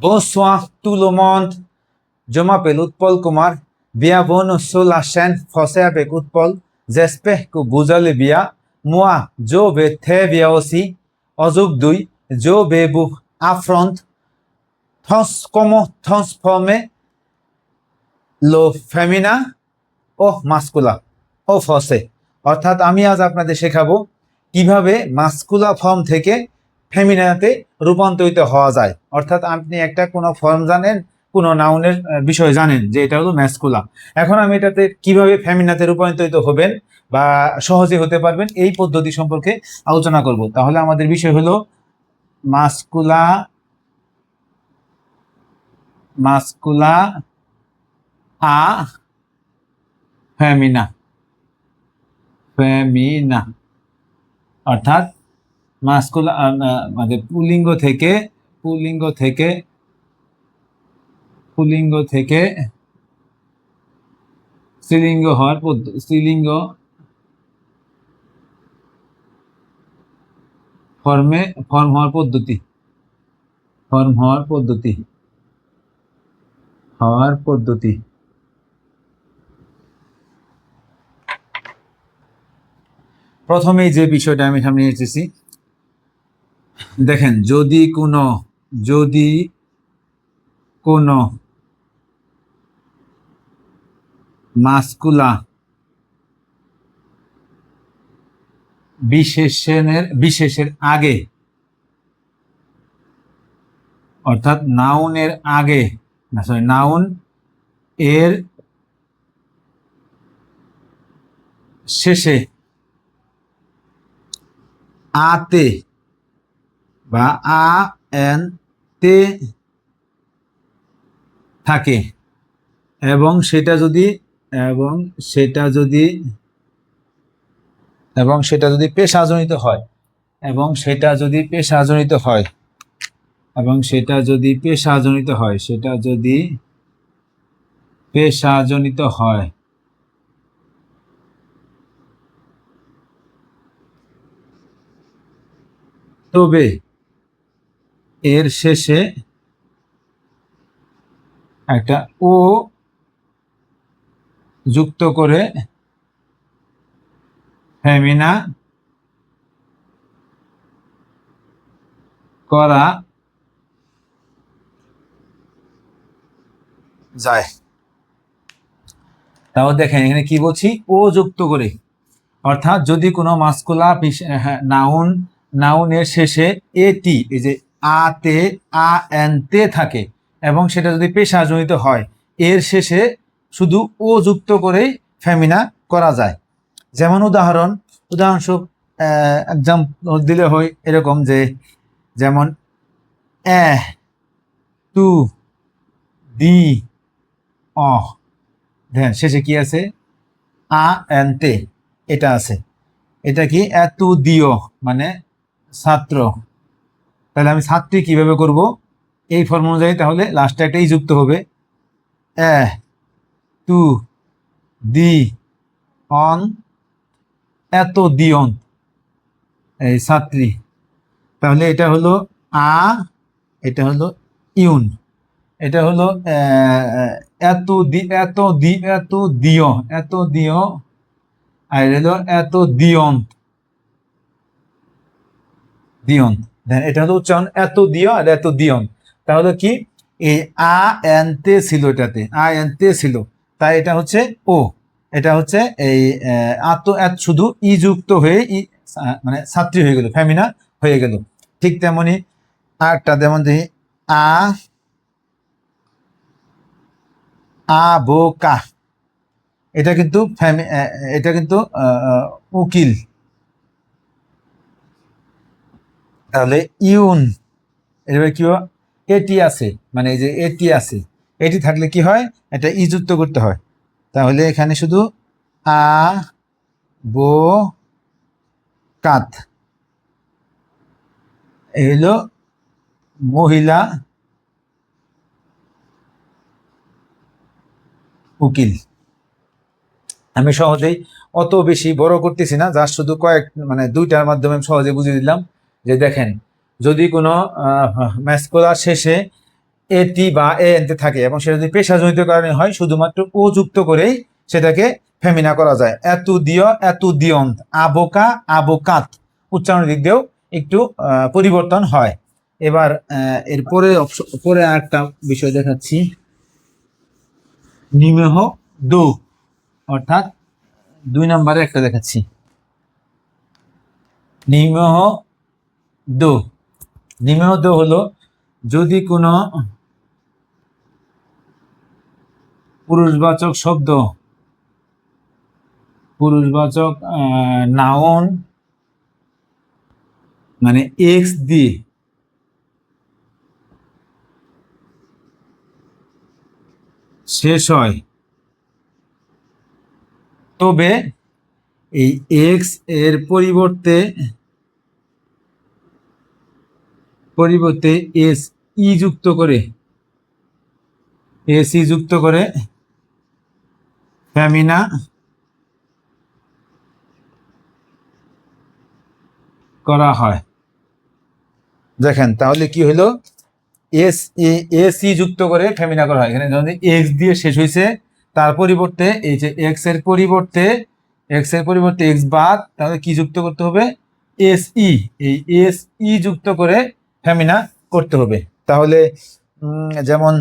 Bonsoir tout le monde. Je m'appelle Utpal Kumar. Bienvenue sur la chaîne Français avec Utpal. J'espère que vous allez bien. Moi, je vais très bien aussi. Aujourd'hui, je vais vous apprendre comment transformer le féminin ও মাস্কুলা ও ফসে, অর্থাৎ আমি আজ আপনাদের শেখাবো কিভাবে মাস্কুলা form থেকে ফেমিনাতে রূপান্তরিত হওয়া যায়। অর্থাৎ আপনি একটা কোনো ফর্ম জানেন, কোনো নাউনের বিষয় জানেন যে এটা হলো ম্যাস্কুলা, এখন আমি এটাতে কিভাবে ফেমিনাতে রূপান্তরিত হবেন বা সহজে হতে পারবেন এই পদ্ধতি সম্পর্কে আলোচনা করব। তাহলে আমাদের বিষয় হলো মাস্কুলা আ ফেমিনা অর্থাৎ মাস্কুলা মানে পুলিঙ্গ থেকে স্ত্রীলিঙ্গ হওয়ার স্ত্রীলিঙ্গ ফর্ম হওয়ার পদ্ধতি। প্রথমেই যে বিষয়টা আমি সামনে এসেছি, দেখেন, যদি কোনো মাস্কুলা বিশেষের আগে, অর্থাৎ নাউনের আগে, নাউন এর শেষে আতে বা আ এন তে থাকে এবং সেটা যদি পেশাজনিত হয় তবে এর শেষে একটা ও যুক্ত করে ফেমিনা করা যায়। তাও দেখেন এখানে কি বলছি, ও যুক্ত করে, অর্থাৎ যদি কোনো মাস্কুলা নাউনের শেষে এটি, এই যে আতে আ এন তে থাকে এবং সেটা যদি পেশাজনিত হয়, এর শেষে শুধু ও যুক্ত করেই ফেমিনা করা যায়। যেমন উদাহরণস্বরূপ এক্সাম্পল দিলে হয় এরকম, যে যেমন এ টু দি অ, দেখেন শেষে কি আছে, আ এন তে, এটা আছে। এটা কি এত দিও মানে ছাত্র, তাহলে আমি ছাত্রী কিভাবে করব এই ফর্ম অনুযায়ী, তাহলে লাস্টে একটা ই যুক্ত হবে, এ টু দি অন এত দিয়ন, এই ছাত্রী, তাহলে এটা হলো আ, এটা হলো ইউন, এটা হলো এত দিও, আর হলো এত দিয়ন, এটা হলো উচ্চারণ, এত দিও আর এত দিয়ন। তাহলে কি, এই আ এন তে ছিল, এটাতে আ এন তে ছিল, তাই এটা হচ্ছে ও, এটা হচ্ছে এই শুধু ই যুক্ত হয়ে মানে ছাত্রী হয়ে গেল, ফেমিনা হয়ে গেল। ঠিক তেমনি আরেকটা, যেমন দেখি বোকা, এটা কিন্তু উকিল, তাহলে ইউন, এবার কি হয়, এটি আছে, মানে এই যে এটি থাকলে কি হয়, এটা ই যুক্ত করতে হয়, তাহলে এখানে শুধু আ বো কাত, এই হলো মহিলা উকিল। আমি সহজেই অত বেশি বড় করতেছি না, যা শুধু মানে দুইটার মাধ্যমে সহজে বুঝিয়ে দিলাম যে দেখেন, যদি কোনো ম্যাস্কুলার শেষে এটি বা এ এনতে থাকে এবং সেটা যদি পেশাজনিত কারণে হয় শুধুমাত্র ও যুক্ত করেই সেটাকে ফেমিনা করা যায়। এতু দিয়, এতু দিয়ন্ত, আবোকা, আবোকাত উচ্চারণের দিক দিয়েও একটু পরিবর্তন হয়। এবার এরপরে পরে একটা বিষয় দেখাচ্ছি, নিমেহ দু, অর্থাৎ 2 নম্বরে একটা দেখাচ্ছি, নিমেহ দু। নিমেহ দু হলো যদি কোনো পুরুষবাচক শব্দ, পুরুষবাচক নাউন মানে এক্স দিয়ে শেষ হয়, তবে এই এক্স এর পরিবর্তে এস ই যুক্ত করে, এস ই যুক্ত করে ফেমিনা করা হয়। দেখেন তাহলে কি হলো, এস ই যুক্ত করে ফেমিনা করা হয়। এখানে যখন এক্স দিয়ে শেষ হয়েছে তার পরিবর্তে এই যে এক্স এর পরিবর্তে এক্স বাদ, তাহলে কি যুক্ত করতে হবে, এস ই, এই এস ই যুক্ত করে ফেমিনা করতে হবে। তাহলে যেমন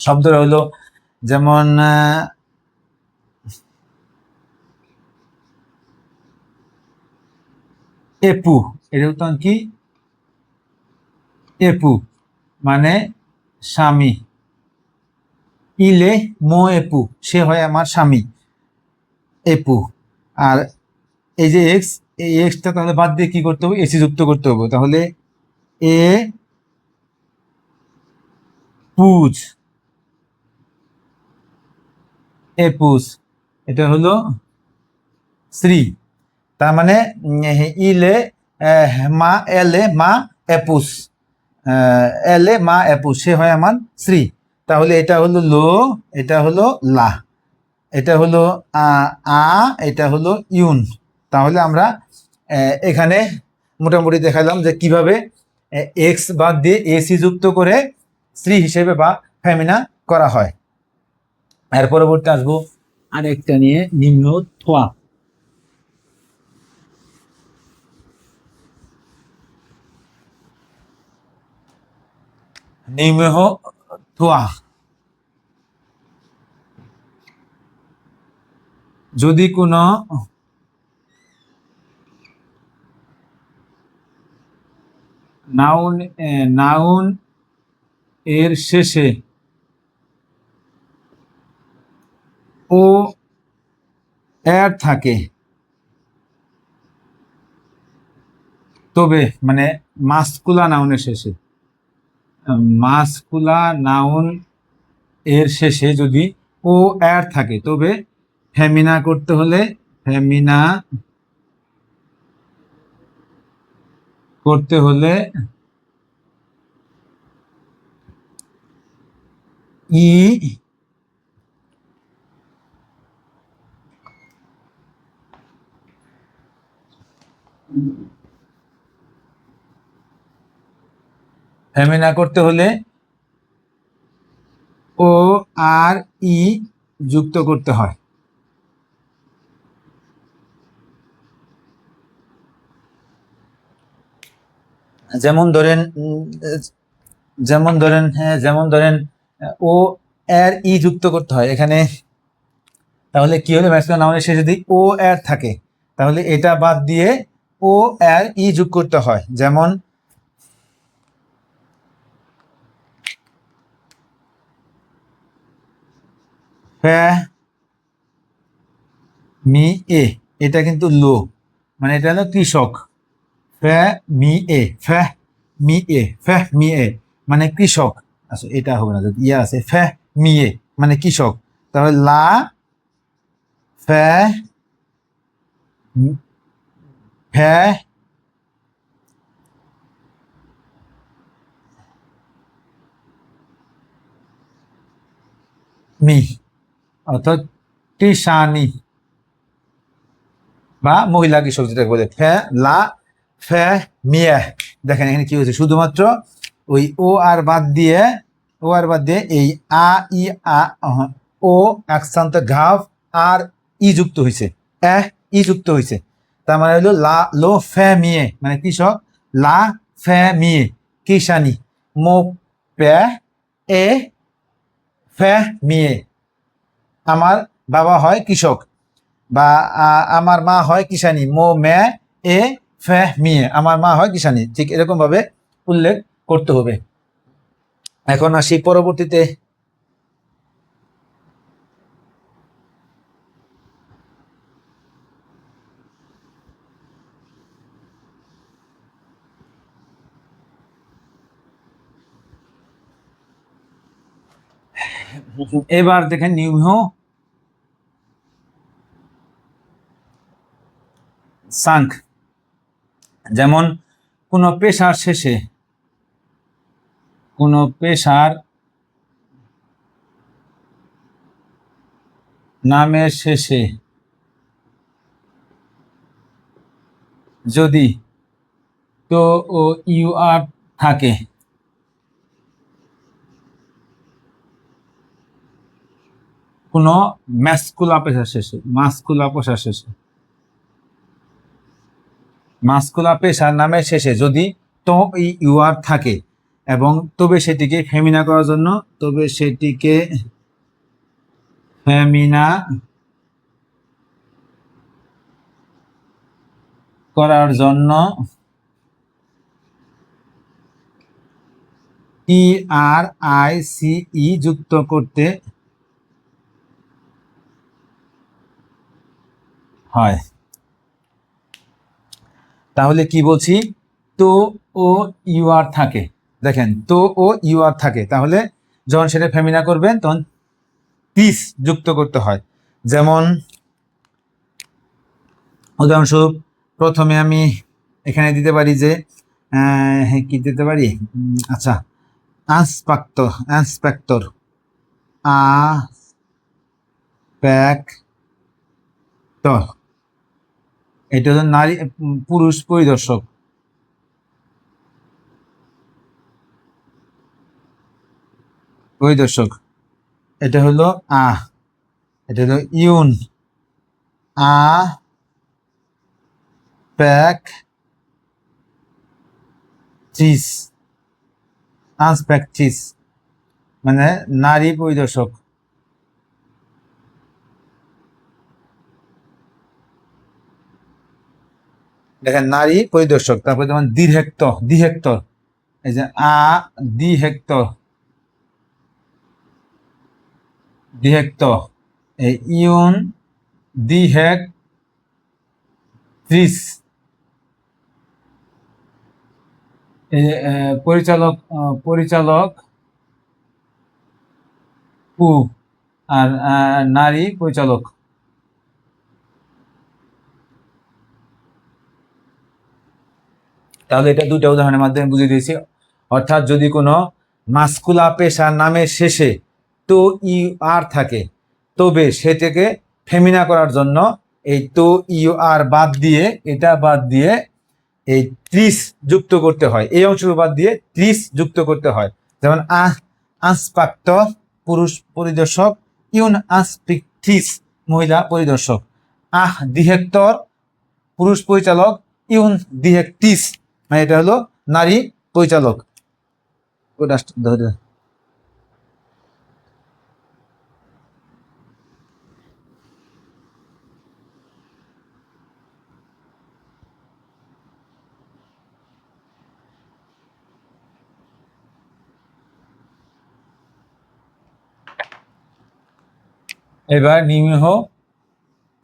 শব্দটা হলো, যেমন এপু, এটা তখন কি, এপু মানে স্বামী, ইলে মো এপু সে হয় আমার স্বামী, এপু। আর এই যে এক্স, এই এক্সটা তাহলে বাদ দিয়ে কি করতে হবে, এসি যুক্ত করতে হবে। তাহলে এ পুজ, এপুস, এটা হলো শ্রী। তার মানে ইলে মা, এলে মা এপুস, এলে মা এপুস সে হয় আমার শ্রী। তাহলে এটা হলো লো, এটা হলো লা, এটা হলো আ, এটা হলো ইউন। তাহলে আমরা এখানে মোটামুটি দেখালাম যে কিভাবে এক্স বাদ দিয়ে এসি যুক্ত করে স্ত্রী হিসেবে বা ফেমিনা করা হয়। এর পরবর্তী আসবো আরেকটা নিয়ে, নিম্ন থোয়া। নিম্ন থোয়া যদি কোনো নাউন এর শেষে ও এর থাকে, তবে মানে মাস্কুলা নাউনের শেষে, মাস্কুলা নাউন এর শেষে যদি ও এর থাকে, তবে ফেমিনা করতে হলে, ফেমিনা করতে হলে ই ফেমিনা করতে হলে ও আর ই যুক্ত করতে হয়। যেমন ধরেন ও এর ই যুক্ত করতে হয় এখানে। তাহলে কি হলো, ম্যাক্সিমাম নাউনের শেষে যদি ও এর থাকে তাহলে এটা বাদ দিয়ে ও এর ই যোগ করতে হয়। যেমন মি এ, এটা কিন্তু লো, মানে এটা হলো কৃষক। Me a, me a, me a মানে কৃষক। আচ্ছা এটা হবে না, যদি ইয়া আছে মি এ মানে কৃষক, তাহলে লা ফে ফে মি, অর্থাৎ কৃষানি বা মহিলা কৃষক যেটা বলে, লা মিয়া। দেখেন এখানে কি হয়েছে, শুধুমাত্র ওই ও আর বাদ দিয়ে এই আ ই আ ও একসান্ত ঘাভ আর ই যুক্ত হয়েছে, ই যুক্ত হয়েছে। তার মানে হলো লা লো ফে মিয়ে, মানে কৃষক, লা ফে মিয়ে কিষানি, মো পে এ ফে মিয়ে, আমার বাবা হয় কৃষক, বা আমার মা হয় কিষানি, মো মে এ ফে মিয়ে, আমার মা হয় কিষানি। ঠিক এরকম ভাবে উল্লেখ করতে হবে। এখন আসি পরবর্তীতে, এবার দেখেন নিউহ সাংক, যেমন কোন পেশার শেষে, কোন পেশার নামের শেষে যদি তো ও ইউ আর থাকে, কোন ম্যাসকুলা পেশার শেষে, মাস্কুলা পেশার শেষে, মাস্কুলা পেশার নামের শেষে যদি তো ইউ আর থাকে, এবং তবে সেটিকে ফেমিনা করার জন্য, তবে সেটিকে ফেমিনা করার জন্য টি আর আই সি ই যুক্ত করতে হয়। তাহলে কি বলছি, তো ও ইউ আর থাকে, দেখেন তো ও ইউ আর থাকে, তাহলে যখন সেটা ফেমিনা করবেন তখন তিস যুক্ত করতে হয়। যেমন উদাহরণস্বরূপ প্রথমে আমি এখানে দিতে পারি যে কি দিতে পারি, আচ্ছা, ইন্সপেক্টর, ইন্সপেক্টর, ইন্সপেক্টর, এটা হলো নারী পুরুষ পরিদর্শক, পরিদর্শক, এটা হলো এটা হলো ইউন, আ প্যাক চিস, আন্সপেক্টিস, মানে নারী পরিদর্শক। দেখেন নারী পরিদর্শক, তারপরে যেমন ডিরেক্টর, ডিরেক্টর, এই যে ডিরেক্টর, ডিরেক্টর, এই ইউন ডিরেক্ট্রিস, পরিচালক, পরিচালক পু, আর নারী পরিচালক। তাহলে এটা দুইটা উদাহরণের মাধ্যমে বুঝিয়ে দিয়েছি। অর্থাৎ যদি কোনো মাস্কুলা পেশার নামের শেষে তো ইউ আর থাকে, তবে সেটাকে ফেমিনা করার জন্য এই তো ইউ আর বাদ দিয়ে, এটা বাদ দিয়ে এই ত্রিশ যুক্ত করতে হয়, এই অংশটুকু বাদ দিয়ে ত্রিশ যুক্ত করতে হয়। যেমন ইন্সপেক্টর পুরুষ পরিদর্শক, ইউন ইন্সপেক্ট্রিস মহিলা পরিদর্শক, ডিরেক্টর পুরুষ পরিচালক, ইউন ডিরেক্ট্রিস, মানে এটা হলো নারী পরিচালক। এবার নিমিহ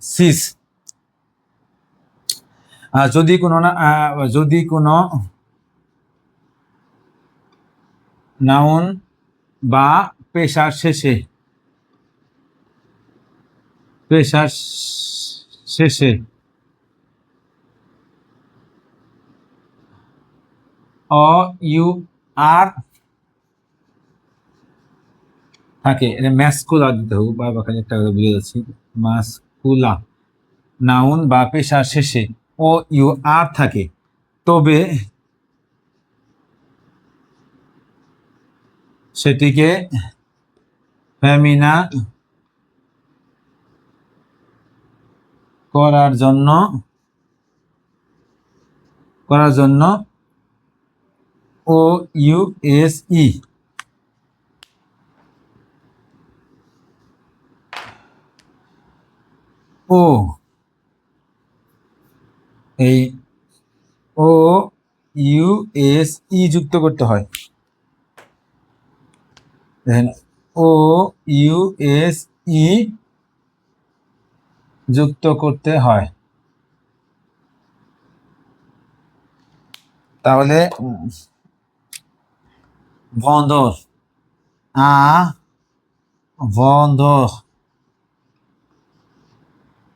সিস, যদি কোনো যদি কোনো নাউন বা পেশার শেষে, পেশার শেষে অ ইউ আর থাকে, এটা ম্যাসকুলা দিতে হবে, বারবার খালি একটা করে বুঝে যাচ্ছি, মাসকুলা নাউন বা পেশার শেষে ও ইউ আর থাকে, তবে সেটিকে ফেমিনা করার জন্য ও ইউ এস ই ও এই ও ইউ এস ই যুক্ত করতে হয়। দেখেন, ও ইউ এস ই যুক্ত করতে হয়। তাহলে বন্দর বন্দর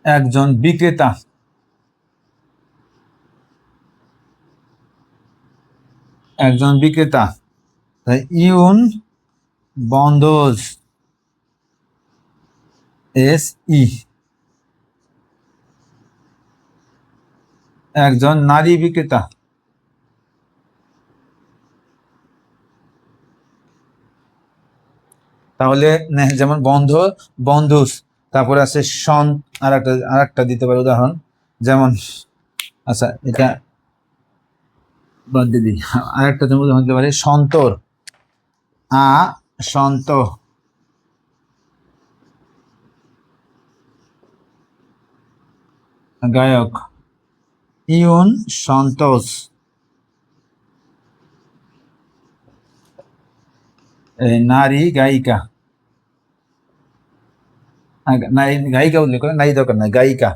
একজন বিক্রেতা, ইউন বন্দোজ এস ই একজন নারী বিক্রেতা। তাহলে যেমন বন্ধুস, তারপরে আছে সন, আর একটা দিতে পারে উদাহরণ, যেমন আচ্ছা এটা বাদ দিয়ে দিই, আরেকটা তুমি উদাহরণ দিতে পারে সন্তর, সন্ত গায়ক, ইউন সন্তোষ নারী গায়িকা, গায়িকা উল্লেখ করে, নারী দরকার নয়, গায়িকা।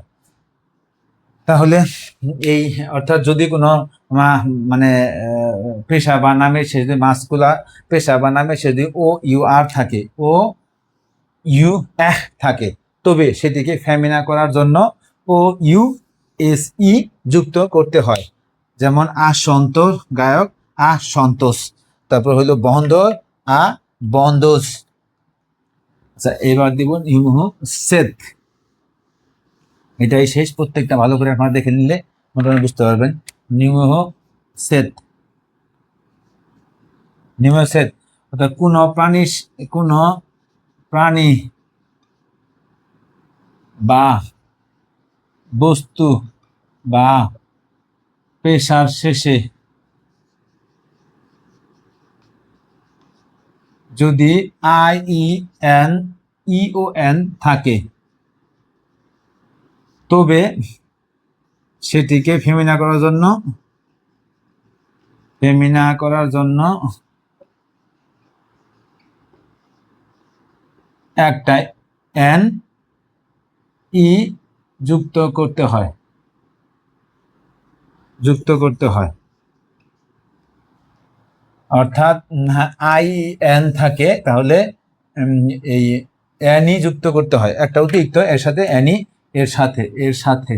তাহলে এই অর্থাৎ যদি কোনো মানে পেশা বা নামে সে যদি মাস্কুলার পেশা বা নামে সে যদি ও ইউ আর থাকে, ও ইউ থাকে, তবে সেটিকে ফেমিনা করার জন্য ও ইউ এস ই যুক্ত করতে হয়। যেমন সন্তোষ গায়ক, সন্তোষ, তারপর হলো বন্দর, বন্দোজ। আচ্ছা এবার দিব নিউহ সেত। এটাই শেষ, প্রত্যেকটা ভালো করে আপনারা দেখে নিলে মোটামুটি বুঝতে পারবেন। নিউহ সেত, অর্থাৎ কোনো প্রাণী বা বস্তু বা পেশার শেষে যদি IEN থাকে, তবে সেটিকে ফেমিনা করার জন্য একটা NE যুক্ত করতে হয়। অর্থাৎ IN থাকে, তাহলে এই NE যুক্ত করতে হয়, একটা অতিরিক্ত এর সাথে NE এর সাথে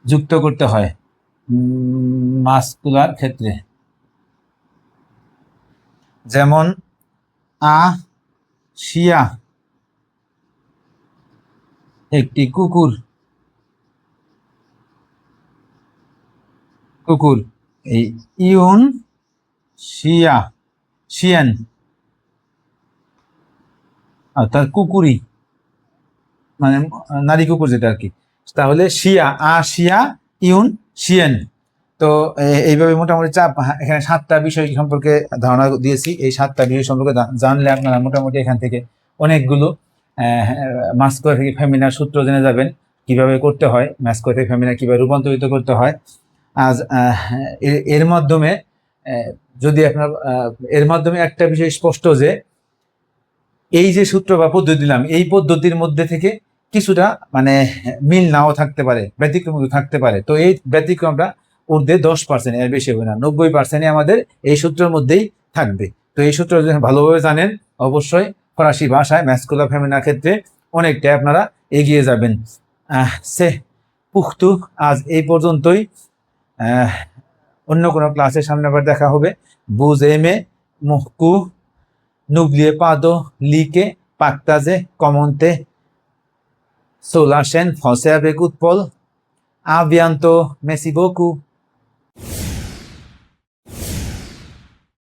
যুক্ত করতে হয় মাস্কুলার ক্ষেত্রে। যেমন শিয়া একটি কুকুর, এই ইউন শিয়ান অর্থাৎ কুকুরি, মানে নারী কুকুর যেটা আর কি। তাহলে শিয়া ইউন শিয়ান। তো এইভাবে মোটামুটি এখানে 7টা বিষয় সম্পর্কে ধারণা দিয়েছি। এই 7টা বিষয় সম্পর্কে জানলে আপনারা মোটামুটি এখান থেকে অনেকগুলো মাস্কুলার থেকে ফেমিনার সূত্র জেনে যাবেন, কিভাবে করতে হয়, মাস্কুলার থেকে ফেমিনা কিভাবে রূপান্তরিত করতে হয়। আজ এর মাধ্যমে এর মাধ্যমে একটা বিষয় স্পষ্ট, যে এই যে সূত্র বা পদ্ধতি দিলাম, এই পদ্ধতির মধ্যে থেকে কিছুটা মানে মিল নাও থাকতে পারে, ব্যতিক্রম থাকতে পারে। তো এই ব্যতিক্রমটা ঊর্ধ্বে 10%, এর বেশি হবে না, 90% আমাদের এই সূত্রের মধ্যেই থাকবে। তো এই সূত্র যদি ভালোভাবে জানেন, অবশ্যই ফরাসি ভাষায় ম্যাস্কুলার ফেমিনার ক্ষেত্রে অনেকটাই আপনারা এগিয়ে যাবেন। সে পুখতু, আজ এই পর্যন্তই। অন্য কোনো ক্লাসের সামনে আবার দেখা হবে। বুঝ এমে মুহকু n'oubliez pas de liker, partager, commenter sur la chaîne Français avec Paul. À bientôt. Merci beaucoup.